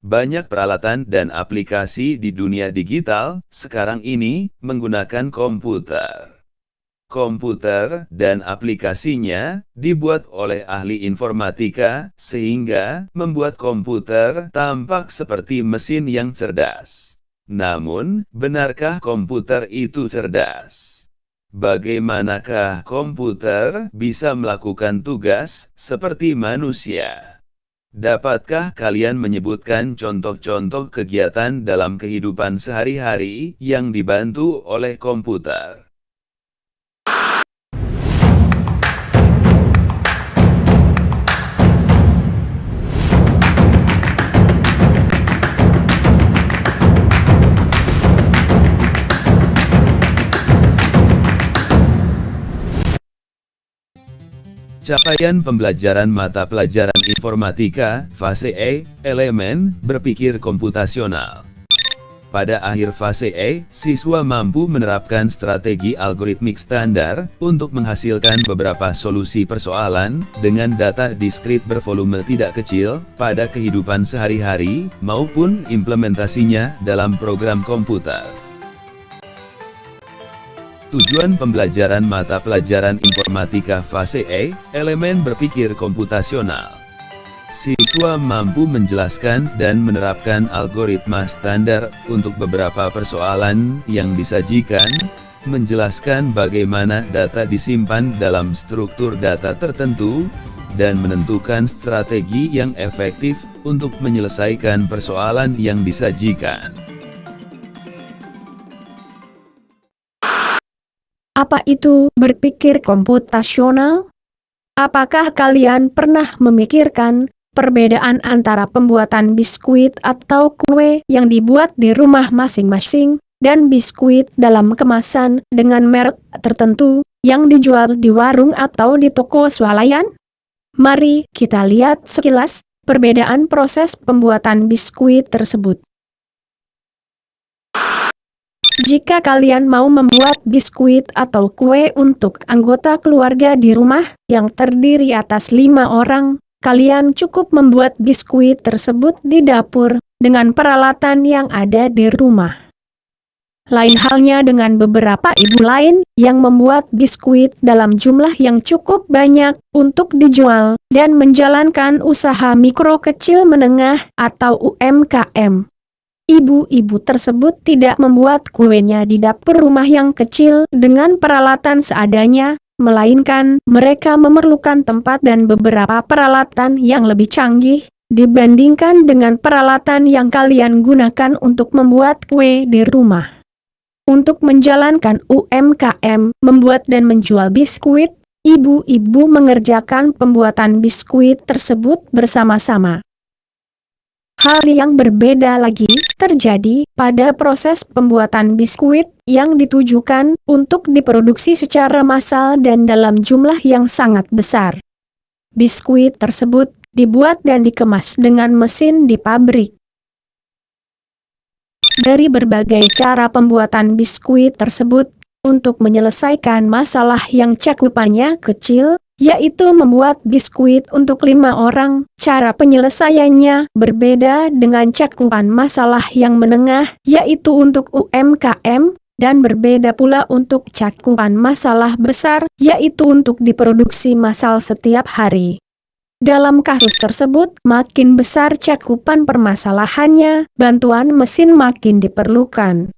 Banyak peralatan dan aplikasi di dunia digital sekarang ini menggunakan komputer. Komputer dan aplikasinya dibuat oleh ahli informatika sehingga membuat komputer tampak seperti mesin yang cerdas. Namun, benarkah komputer itu cerdas? Bagaimanakah komputer bisa melakukan tugas seperti manusia? Dapatkah kalian menyebutkan contoh-contoh kegiatan dalam kehidupan sehari-hari yang dibantu oleh komputer? Capaian pembelajaran mata pelajaran informatika, fase E, elemen berpikir komputasional. Pada akhir fase E, siswa mampu menerapkan strategi algoritmik standar untuk menghasilkan beberapa solusi persoalan dengan data diskrit bervolume tidak kecil pada kehidupan sehari-hari maupun implementasinya dalam program komputer. Tujuan pembelajaran mata pelajaran informatika fase E, elemen berpikir komputasional. Siswa mampu menjelaskan dan menerapkan algoritma standar untuk beberapa persoalan yang disajikan, menjelaskan bagaimana data disimpan dalam struktur data tertentu, dan menentukan strategi yang efektif untuk menyelesaikan persoalan yang disajikan. Apa itu berpikir komputasional? Apakah kalian pernah memikirkan perbedaan antara pembuatan biskuit atau kue yang dibuat di rumah masing-masing dan biskuit dalam kemasan dengan merek tertentu yang dijual di warung atau di toko swalayan? Mari kita lihat sekilas perbedaan proses pembuatan biskuit tersebut. Jika kalian mau membuat biskuit atau kue untuk anggota keluarga di rumah yang terdiri atas 5 orang, kalian cukup membuat biskuit tersebut di dapur dengan peralatan yang ada di rumah. Lain halnya dengan beberapa ibu lain yang membuat biskuit dalam jumlah yang cukup banyak untuk dijual dan menjalankan usaha mikro kecil menengah atau UMKM. Ibu-ibu tersebut tidak membuat kuenya di dapur rumah yang kecil dengan peralatan seadanya, melainkan mereka memerlukan tempat dan beberapa peralatan yang lebih canggih dibandingkan dengan peralatan yang kalian gunakan untuk membuat kue di rumah. Untuk menjalankan UMKM, membuat dan menjual biskuit, ibu-ibu mengerjakan pembuatan biskuit tersebut bersama-sama. Hal yang berbeda lagi terjadi pada proses pembuatan biskuit yang ditujukan untuk diproduksi secara massal dan dalam jumlah yang sangat besar. Biskuit tersebut dibuat dan dikemas dengan mesin di pabrik. Dari berbagai cara pembuatan biskuit tersebut, untuk menyelesaikan masalah yang cakupannya kecil, yaitu membuat biskuit untuk 5 orang, cara penyelesaiannya berbeda dengan cakupan masalah yang menengah, yaitu untuk UMKM, dan berbeda pula untuk cakupan masalah besar, yaitu untuk diproduksi massal setiap hari. Dalam kasus tersebut, makin besar cakupan permasalahannya, bantuan mesin makin diperlukan.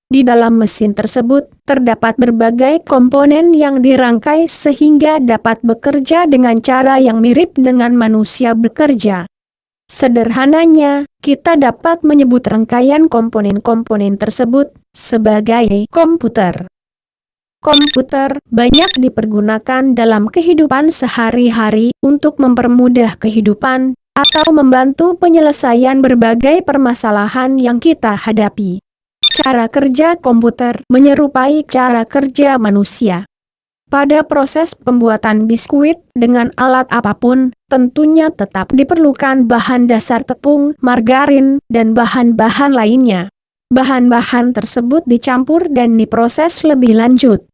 Di dalam mesin tersebut, terdapat berbagai komponen yang dirangkai sehingga dapat bekerja dengan cara yang mirip dengan manusia bekerja. Sederhananya, kita dapat menyebut rangkaian komponen-komponen tersebut sebagai komputer. Komputer banyak dipergunakan dalam kehidupan sehari-hari untuk mempermudah kehidupan atau membantu penyelesaian berbagai permasalahan yang kita hadapi. Cara kerja komputer menyerupai cara kerja manusia. Pada proses pembuatan biskuit dengan alat apapun, tentunya tetap diperlukan bahan dasar tepung, margarin, dan bahan-bahan lainnya. Bahan-bahan tersebut dicampur dan diproses lebih lanjut.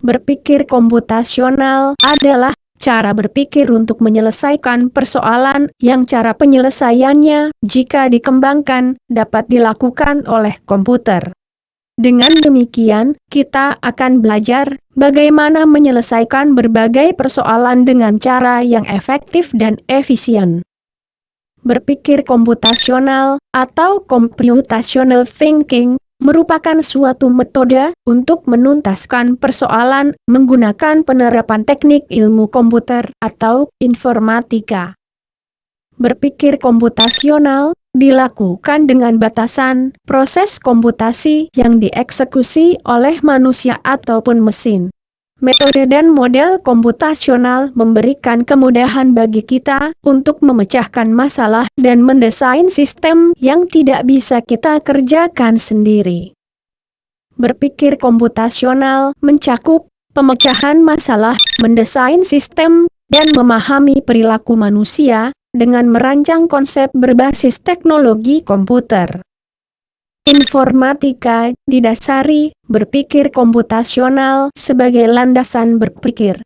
Berpikir komputasional adalah cara berpikir untuk menyelesaikan persoalan yang cara penyelesaiannya, jika dikembangkan, dapat dilakukan oleh komputer. Dengan demikian, kita akan belajar bagaimana menyelesaikan berbagai persoalan dengan cara yang efektif dan efisien. Berpikir komputasional atau computational thinking merupakan suatu metode untuk menuntaskan persoalan menggunakan penerapan teknik ilmu komputer atau informatika. Berpikir komputasional dilakukan dengan batasan proses komputasi yang dieksekusi oleh manusia ataupun mesin. Metode dan model komputasional memberikan kemudahan bagi kita untuk memecahkan masalah dan mendesain sistem yang tidak bisa kita kerjakan sendiri. Berpikir komputasional mencakup pemecahan masalah, mendesain sistem, dan memahami perilaku manusia dengan merancang konsep berbasis teknologi komputer. Informatika didasari berpikir komputasional sebagai landasan berpikir.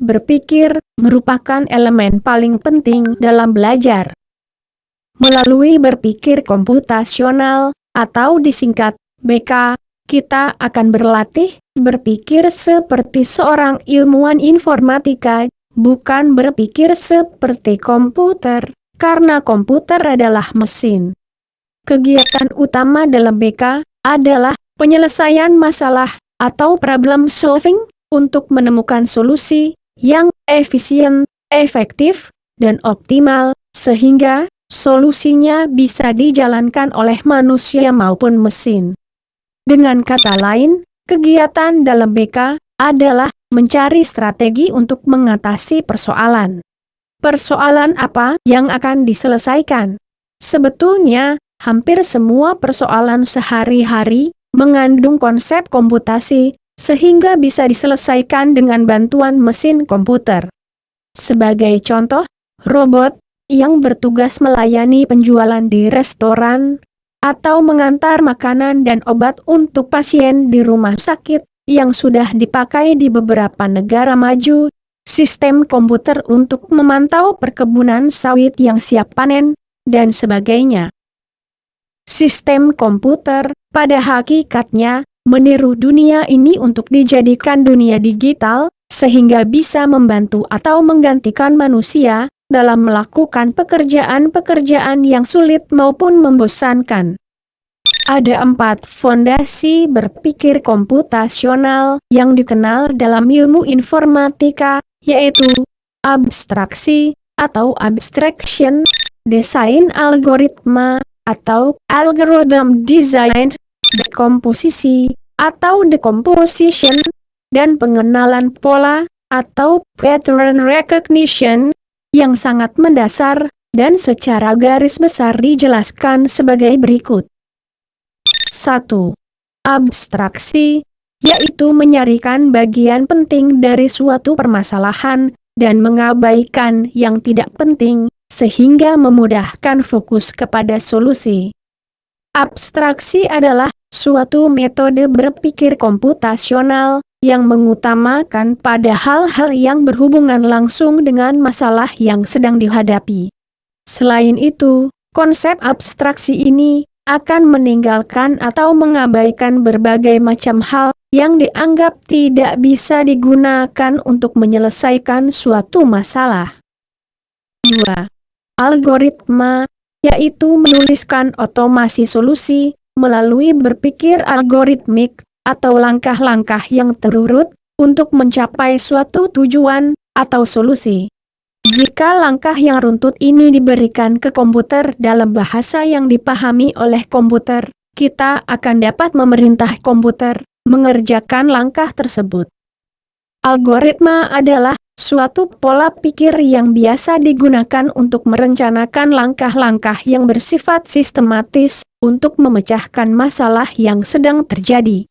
Berpikir merupakan elemen paling penting dalam belajar. Melalui berpikir komputasional atau disingkat BK, kita akan berlatih berpikir seperti seorang ilmuwan informatika, bukan berpikir seperti komputer, karena komputer adalah mesin. Kegiatan utama dalam BK adalah penyelesaian masalah atau problem solving untuk menemukan solusi yang efisien, efektif, dan optimal, sehingga solusinya bisa dijalankan oleh manusia maupun mesin. Dengan kata lain, kegiatan dalam BK adalah mencari strategi untuk mengatasi persoalan. Persoalan apa yang akan diselesaikan? Sebetulnya, hampir semua persoalan sehari-hari mengandung konsep komputasi, sehingga bisa diselesaikan dengan bantuan mesin komputer. Sebagai contoh, robot yang bertugas melayani penjualan di restoran, atau mengantar makanan dan obat untuk pasien di rumah sakit, yang sudah dipakai di beberapa negara maju, sistem komputer untuk memantau perkebunan sawit yang siap panen, dan sebagainya. Sistem komputer, pada hakikatnya, meniru dunia ini untuk dijadikan dunia digital, sehingga bisa membantu atau menggantikan manusia dalam melakukan pekerjaan-pekerjaan yang sulit maupun membosankan. Ada 4 fondasi berpikir komputasional yang dikenal dalam ilmu informatika, yaitu abstraksi atau abstraction, desain algoritma atau algorithm design, dekomposisi atau decomposition, dan pengenalan pola atau pattern recognition, yang sangat mendasar dan secara garis besar dijelaskan sebagai berikut. 1. Abstraksi, yaitu menyarikan bagian penting dari suatu permasalahan dan mengabaikan yang tidak penting, sehingga memudahkan fokus kepada solusi. Abstraksi adalah suatu metode berpikir komputasional yang mengutamakan pada hal-hal yang berhubungan langsung dengan masalah yang sedang dihadapi. Selain itu, konsep abstraksi ini akan meninggalkan atau mengabaikan berbagai macam hal yang dianggap tidak bisa digunakan untuk menyelesaikan suatu masalah. 2. Algoritma, yaitu menuliskan otomasi solusi melalui berpikir algoritmik atau langkah-langkah yang terurut untuk mencapai suatu tujuan atau solusi. Jika langkah yang runtut ini diberikan ke komputer dalam bahasa yang dipahami oleh komputer, kita akan dapat memerintah komputer mengerjakan langkah tersebut. Algoritma adalah suatu pola pikir yang biasa digunakan untuk merencanakan langkah-langkah yang bersifat sistematis untuk memecahkan masalah yang sedang terjadi.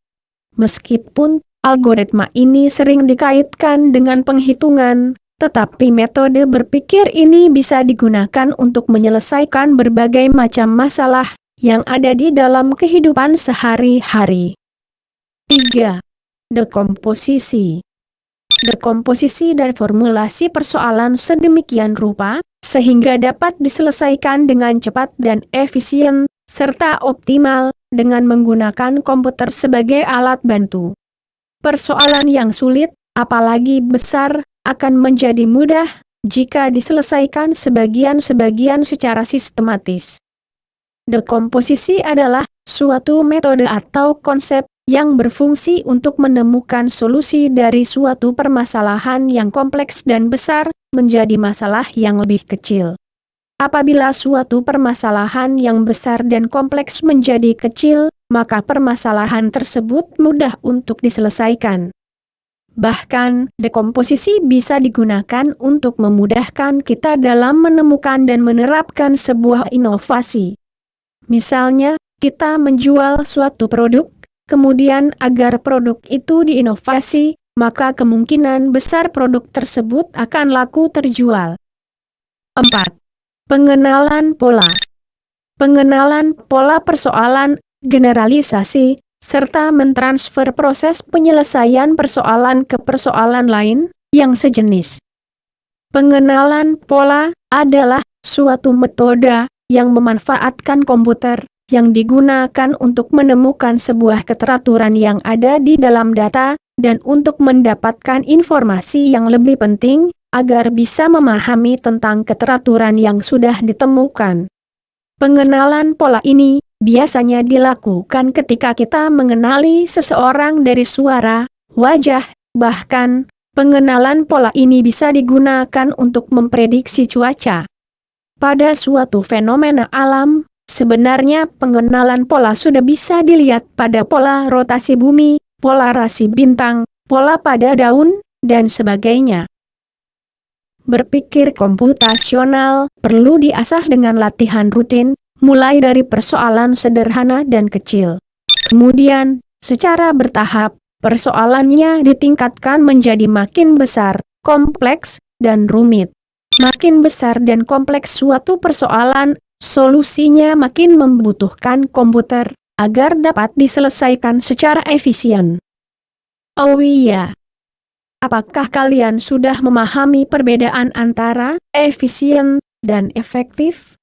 Meskipun algoritma ini sering dikaitkan dengan penghitungan, tetapi metode berpikir ini bisa digunakan untuk menyelesaikan berbagai macam masalah yang ada di dalam kehidupan sehari-hari. 3. Dekomposisi. dekomposisi dan formulasi persoalan sedemikian rupa, sehingga dapat diselesaikan dengan cepat dan efisien, serta optimal, dengan menggunakan komputer sebagai alat bantu. Persoalan yang sulit, apalagi besar, akan menjadi mudah jika diselesaikan sebagian-sebagian secara sistematis. Dekomposisi adalah suatu metode atau konsep yang berfungsi untuk menemukan solusi dari suatu permasalahan yang kompleks dan besar menjadi masalah yang lebih kecil. Apabila suatu permasalahan yang besar dan kompleks menjadi kecil, maka permasalahan tersebut mudah untuk diselesaikan. Bahkan, dekomposisi bisa digunakan untuk memudahkan kita dalam menemukan dan menerapkan sebuah inovasi. Misalnya, kita menjual suatu produk, kemudian agar produk itu diinovasi, maka kemungkinan besar produk tersebut akan laku terjual. 4. Pengenalan pola. Pengenalan pola persoalan, generalisasi, serta mentransfer proses penyelesaian persoalan ke persoalan lain yang sejenis. Pengenalan pola adalah suatu metode yang memanfaatkan komputer yang digunakan untuk menemukan sebuah keteraturan yang ada di dalam data dan untuk mendapatkan informasi yang lebih penting agar bisa memahami tentang keteraturan yang sudah ditemukan. Pengenalan pola ini biasanya dilakukan ketika kita mengenali seseorang dari suara, wajah, bahkan pengenalan pola ini bisa digunakan untuk memprediksi cuaca. Pada suatu fenomena alam, sebenarnya pengenalan pola sudah bisa dilihat pada pola rotasi bumi, pola rasi bintang, pola pada daun, dan sebagainya. Berpikir komputasional perlu diasah dengan latihan rutin, mulai dari persoalan sederhana dan kecil. Kemudian, secara bertahap, persoalannya ditingkatkan menjadi makin besar, kompleks, dan rumit. Makin besar dan kompleks suatu persoalan, solusinya makin membutuhkan komputer, agar dapat diselesaikan secara efisien. Oh iya. Apakah kalian sudah memahami perbedaan antara efisien dan efektif?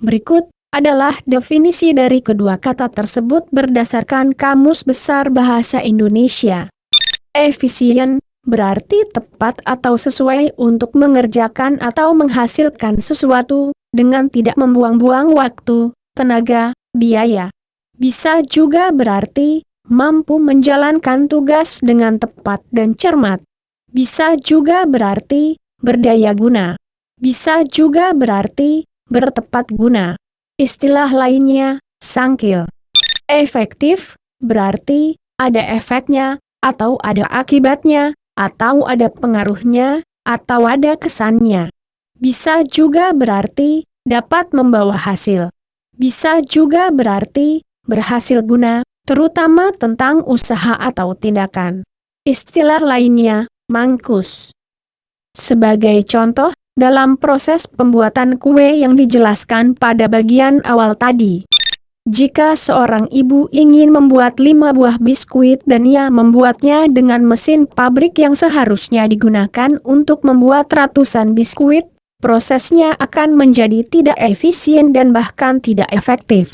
Berikut adalah definisi dari kedua kata tersebut berdasarkan Kamus Besar Bahasa Indonesia. Efisien berarti tepat atau sesuai untuk mengerjakan atau menghasilkan sesuatu dengan tidak membuang-buang waktu, tenaga, biaya. Bisa juga berarti mampu menjalankan tugas dengan tepat dan cermat. Bisa juga berarti berdaya guna. Bisa juga berarti bertepat guna. Istilah lainnya, sangkil. Efektif berarti ada efeknya, atau ada akibatnya, atau ada pengaruhnya, atau ada kesannya. Bisa juga berarti dapat membawa hasil. Bisa juga berarti berhasil guna, terutama tentang usaha atau tindakan. Istilah lainnya, mangkus. Sebagai contoh, dalam proses pembuatan kue yang dijelaskan pada bagian awal tadi. Jika seorang ibu ingin membuat 5 buah biskuit dan ia membuatnya dengan mesin pabrik yang seharusnya digunakan untuk membuat ratusan biskuit, prosesnya akan menjadi tidak efisien dan bahkan tidak efektif.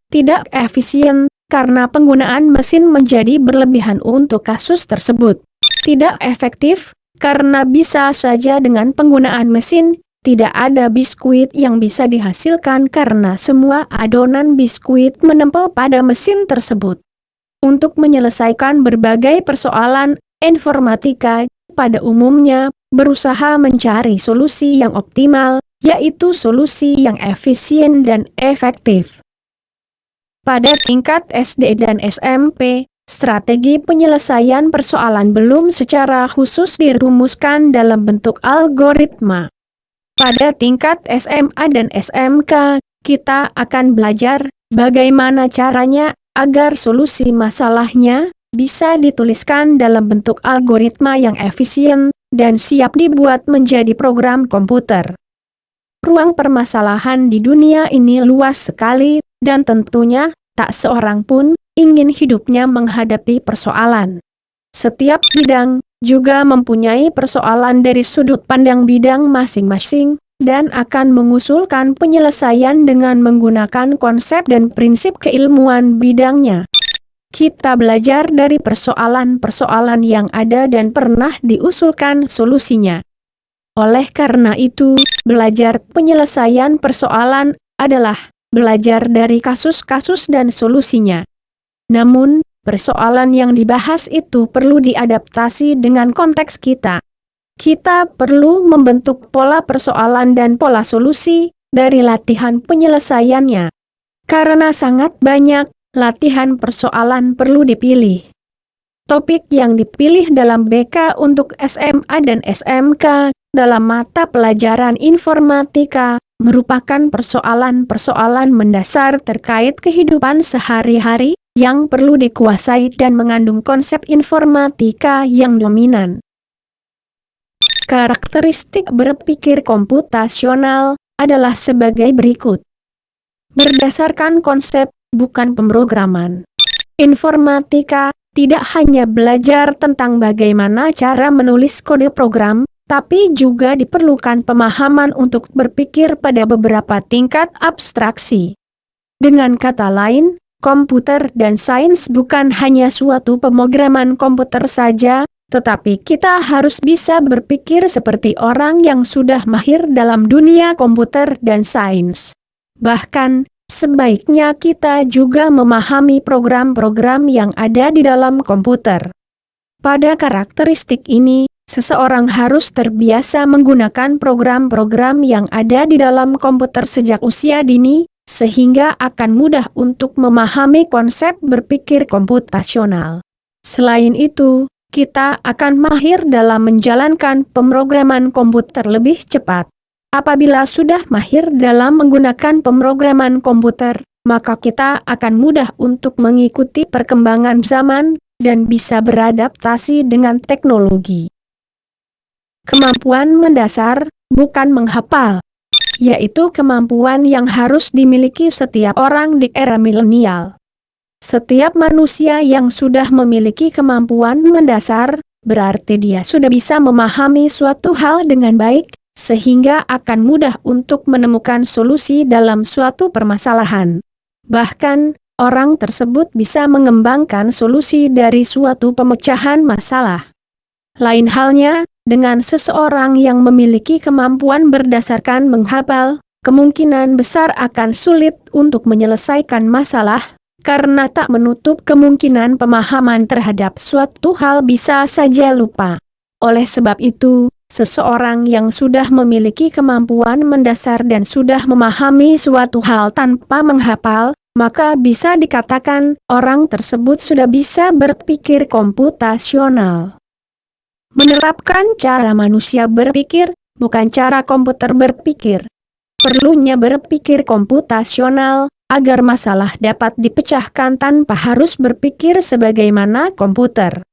Tidak efisien karena penggunaan mesin menjadi berlebihan untuk kasus tersebut. Tidak efektif karena bisa saja dengan penggunaan mesin, tidak ada biskuit yang bisa dihasilkan karena semua adonan biskuit menempel pada mesin tersebut. Untuk menyelesaikan berbagai persoalan, informatika pada umumnya berusaha mencari solusi yang optimal, yaitu solusi yang efisien dan efektif. Pada tingkat SD dan SMP, strategi penyelesaian persoalan belum secara khusus dirumuskan dalam bentuk algoritma. Pada tingkat SMA dan SMK, kita akan belajar bagaimana caranya agar solusi masalahnya bisa dituliskan dalam bentuk algoritma yang efisien dan siap dibuat menjadi program komputer. Ruang permasalahan di dunia ini luas sekali, dan tentunya tak seorang pun ingin hidupnya menghadapi persoalan. Setiap bidang, juga mempunyai persoalan dari sudut pandang bidang masing-masing, dan akan mengusulkan penyelesaian dengan menggunakan konsep dan prinsip keilmuan bidangnya. Kita belajar dari persoalan-persoalan yang ada dan pernah diusulkan solusinya. Oleh karena itu, belajar penyelesaian persoalan adalah belajar dari kasus-kasus dan solusinya. Namun, persoalan yang dibahas itu perlu diadaptasi dengan konteks kita. Kita perlu membentuk pola persoalan dan pola solusi dari latihan penyelesaiannya. Karena sangat banyak, latihan persoalan perlu dipilih. Topik yang dipilih dalam BK untuk SMA dan SMK dalam mata pelajaran informatika merupakan persoalan-persoalan mendasar terkait kehidupan sehari-hari yang perlu dikuasai dan mengandung konsep informatika yang dominan. Karakteristik berpikir komputasional adalah sebagai berikut. Berdasarkan konsep, bukan pemrograman. Informatika tidak hanya belajar tentang bagaimana cara menulis kode program, tapi juga diperlukan pemahaman untuk berpikir pada beberapa tingkat abstraksi. Dengan kata lain, komputer dan sains bukan hanya suatu pemrograman komputer saja, tetapi kita harus bisa berpikir seperti orang yang sudah mahir dalam dunia komputer dan sains. Bahkan, sebaiknya kita juga memahami program-program yang ada di dalam komputer. Pada karakteristik ini, seseorang harus terbiasa menggunakan program-program yang ada di dalam komputer sejak usia dini, sehingga akan mudah untuk memahami konsep berpikir komputasional. Selain itu, kita akan mahir dalam menjalankan pemrograman komputer lebih cepat. Apabila sudah mahir dalam menggunakan pemrograman komputer, maka kita akan mudah untuk mengikuti perkembangan zaman dan bisa beradaptasi dengan teknologi. Kemampuan mendasar, bukan menghafal, yaitu kemampuan yang harus dimiliki setiap orang di era milenial. Setiap manusia yang sudah memiliki kemampuan mendasar, berarti dia sudah bisa memahami suatu hal dengan baik, sehingga akan mudah untuk menemukan solusi dalam suatu permasalahan. Bahkan, orang tersebut bisa mengembangkan solusi dari suatu pemecahan masalah. Lain halnya, dengan seseorang yang memiliki kemampuan berdasarkan menghafal, kemungkinan besar akan sulit untuk menyelesaikan masalah, karena tak menutup kemungkinan pemahaman terhadap suatu hal bisa saja lupa. Oleh sebab itu, seseorang yang sudah memiliki kemampuan mendasar dan sudah memahami suatu hal tanpa menghafal, maka bisa dikatakan orang tersebut sudah bisa berpikir komputasional. Menerapkan cara manusia berpikir, bukan cara komputer berpikir. Perlunya berpikir komputasional, agar masalah dapat dipecahkan tanpa harus berpikir sebagaimana komputer.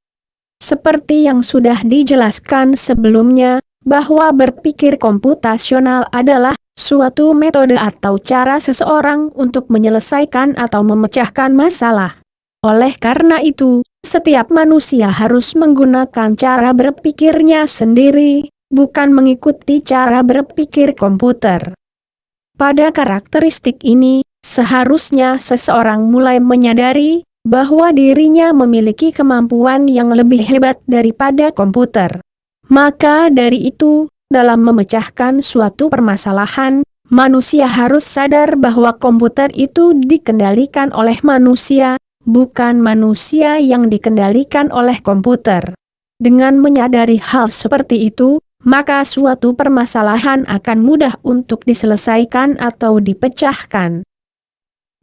Seperti yang sudah dijelaskan sebelumnya, bahwa berpikir komputasional adalah suatu metode atau cara seseorang untuk menyelesaikan atau memecahkan masalah. Oleh karena itu, setiap manusia harus menggunakan cara berpikirnya sendiri, bukan mengikuti cara berpikir komputer. Pada karakteristik ini, seharusnya seseorang mulai menyadari bahwa dirinya memiliki kemampuan yang lebih hebat daripada komputer. Maka dari itu, dalam memecahkan suatu permasalahan, manusia harus sadar bahwa komputer itu dikendalikan oleh manusia, bukan manusia yang dikendalikan oleh komputer. Dengan menyadari hal seperti itu, maka suatu permasalahan akan mudah untuk diselesaikan atau dipecahkan.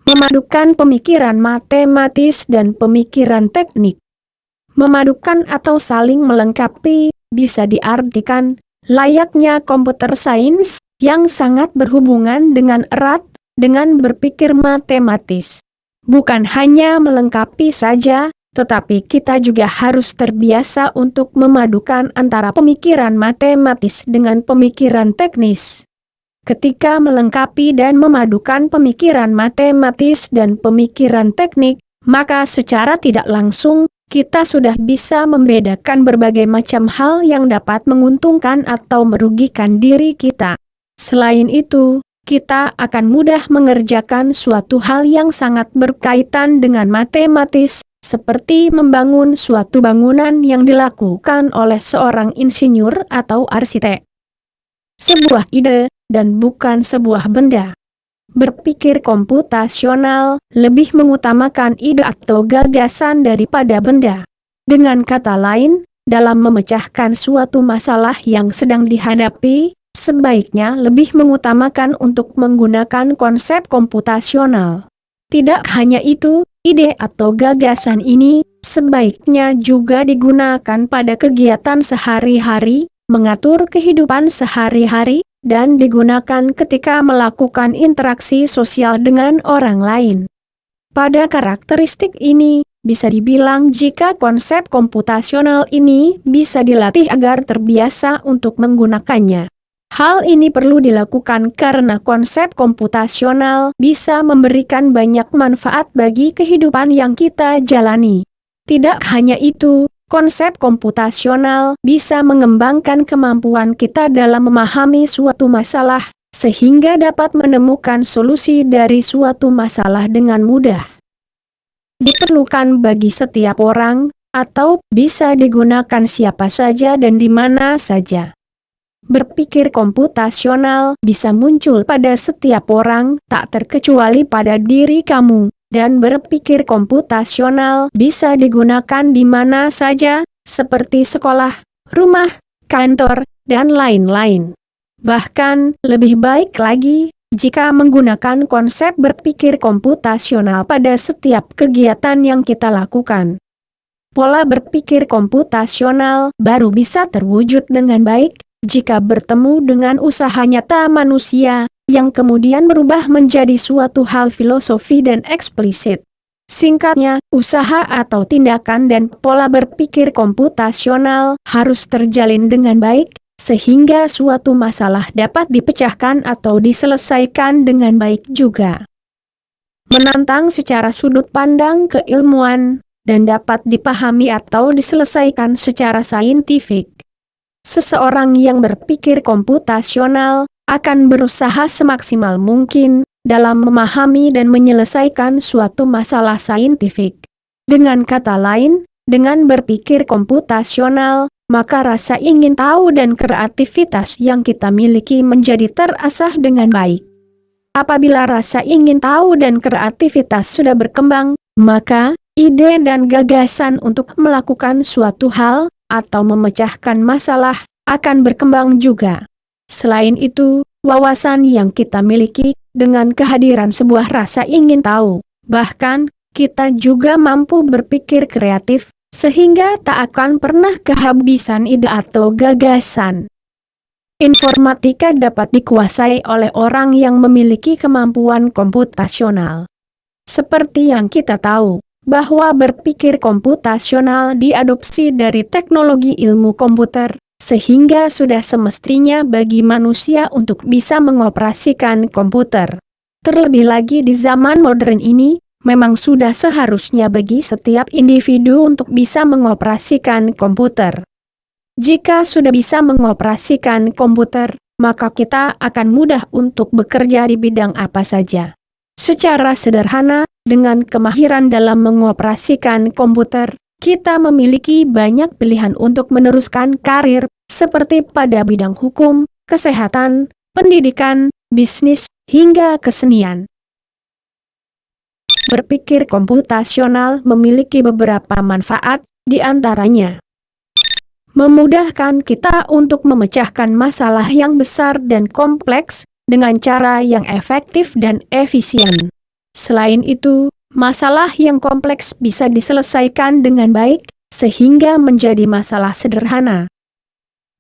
Memadukan pemikiran matematis dan pemikiran teknik. Memadukan atau saling melengkapi, bisa diartikan, layaknya komputer sains, yang sangat berhubungan dengan erat, dengan berpikir matematis. Bukan hanya melengkapi saja, tetapi kita juga harus terbiasa untuk memadukan antara pemikiran matematis dengan pemikiran teknis. Ketika melengkapi dan memadukan pemikiran matematis dan pemikiran teknik, maka secara tidak langsung, kita sudah bisa membedakan berbagai macam hal yang dapat menguntungkan atau merugikan diri kita. Selain itu, kita akan mudah mengerjakan suatu hal yang sangat berkaitan dengan matematis, seperti membangun suatu bangunan yang dilakukan oleh seorang insinyur atau arsitek. Sebuah ide, dan bukan sebuah benda. Berpikir komputasional lebih mengutamakan ide atau gagasan daripada benda. Dengan kata lain, dalam memecahkan suatu masalah yang sedang dihadapi, sebaiknya lebih mengutamakan untuk menggunakan konsep komputasional. Tidak hanya itu, ide atau gagasan ini sebaiknya juga digunakan pada kegiatan sehari-hari, mengatur kehidupan sehari-hari, dan digunakan ketika melakukan interaksi sosial dengan orang lain. Pada karakteristik ini, bisa dibilang jika konsep komputasional ini bisa dilatih agar terbiasa untuk menggunakannya. Hal ini perlu dilakukan karena konsep komputasional bisa memberikan banyak manfaat bagi kehidupan yang kita jalani. Tidak hanya itu, konsep komputasional bisa mengembangkan kemampuan kita dalam memahami suatu masalah, sehingga dapat menemukan solusi dari suatu masalah dengan mudah. Diperlukan bagi setiap orang, atau bisa digunakan siapa saja dan di mana saja. Berpikir komputasional bisa muncul pada setiap orang, tak terkecuali pada diri kamu, dan berpikir komputasional bisa digunakan di mana saja, seperti sekolah, rumah, kantor, dan lain-lain. Bahkan, lebih baik lagi, jika menggunakan konsep berpikir komputasional pada setiap kegiatan yang kita lakukan. Pola berpikir komputasional baru bisa terwujud dengan baik jika bertemu dengan usaha nyata manusia, yang kemudian berubah menjadi suatu hal filosofi dan eksplisit. Singkatnya, usaha atau tindakan dan pola berpikir komputasional harus terjalin dengan baik, sehingga suatu masalah dapat dipecahkan atau diselesaikan dengan baik juga. Menantang secara sudut pandang keilmuan, dan dapat dipahami atau diselesaikan secara saintifik. Seseorang yang berpikir komputasional akan berusaha semaksimal mungkin dalam memahami dan menyelesaikan suatu masalah saintifik. Dengan kata lain, dengan berpikir komputasional, maka rasa ingin tahu dan kreativitas yang kita miliki menjadi terasah dengan baik. Apabila rasa ingin tahu dan kreativitas sudah berkembang, maka ide dan gagasan untuk melakukan suatu hal atau memecahkan masalah akan berkembang juga. Selain itu, wawasan yang kita miliki dengan kehadiran sebuah rasa ingin tahu, bahkan kita juga mampu berpikir kreatif, sehingga tak akan pernah kehabisan ide atau gagasan. Informatika dapat dikuasai oleh orang yang memiliki kemampuan komputasional. Seperti yang kita tahu, bahwa berpikir komputasional diadopsi dari teknologi ilmu komputer, sehingga sudah semestinya bagi manusia untuk bisa mengoperasikan komputer. Terlebih lagi di zaman modern ini, memang sudah seharusnya bagi setiap individu untuk bisa mengoperasikan komputer. Jika sudah bisa mengoperasikan komputer, maka kita akan mudah untuk bekerja di bidang apa saja. Secara sederhana, dengan kemahiran dalam mengoperasikan komputer, kita memiliki banyak pilihan untuk meneruskan karir, seperti pada bidang hukum, kesehatan, pendidikan, bisnis, hingga kesenian. Berpikir komputasional memiliki beberapa manfaat, di antaranya memudahkan kita untuk memecahkan masalah yang besar dan kompleks, dengan cara yang efektif dan efisien. Selain itu, masalah yang kompleks bisa diselesaikan dengan baik, sehingga menjadi masalah sederhana.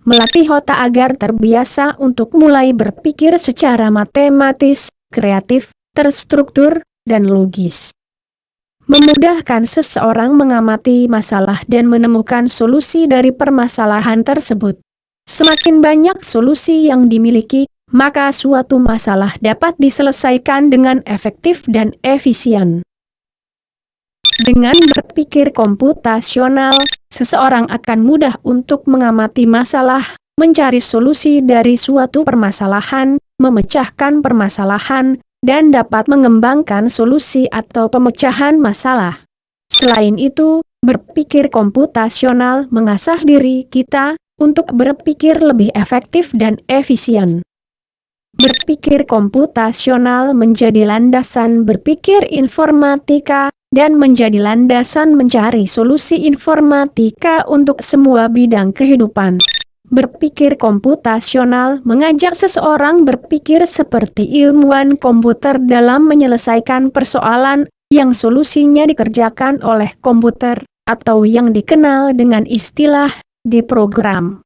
Melatih otak agar terbiasa untuk mulai berpikir secara matematis, kreatif, terstruktur, dan logis. Memudahkan seseorang mengamati masalah dan menemukan solusi dari permasalahan tersebut. Semakin banyak solusi yang dimiliki, maka suatu masalah dapat diselesaikan dengan efektif dan efisien. Dengan berpikir komputasional, seseorang akan mudah untuk mengamati masalah, mencari solusi dari suatu permasalahan, memecahkan permasalahan, dan dapat mengembangkan solusi atau pemecahan masalah. Selain itu, berpikir komputasional mengasah diri kita untuk berpikir lebih efektif dan efisien. Berpikir komputasional menjadi landasan berpikir informatika dan menjadi landasan mencari solusi informatika untuk semua bidang kehidupan. Berpikir komputasional mengajak seseorang berpikir seperti ilmuwan komputer dalam menyelesaikan persoalan yang solusinya dikerjakan oleh komputer, atau yang dikenal dengan istilah diprogram.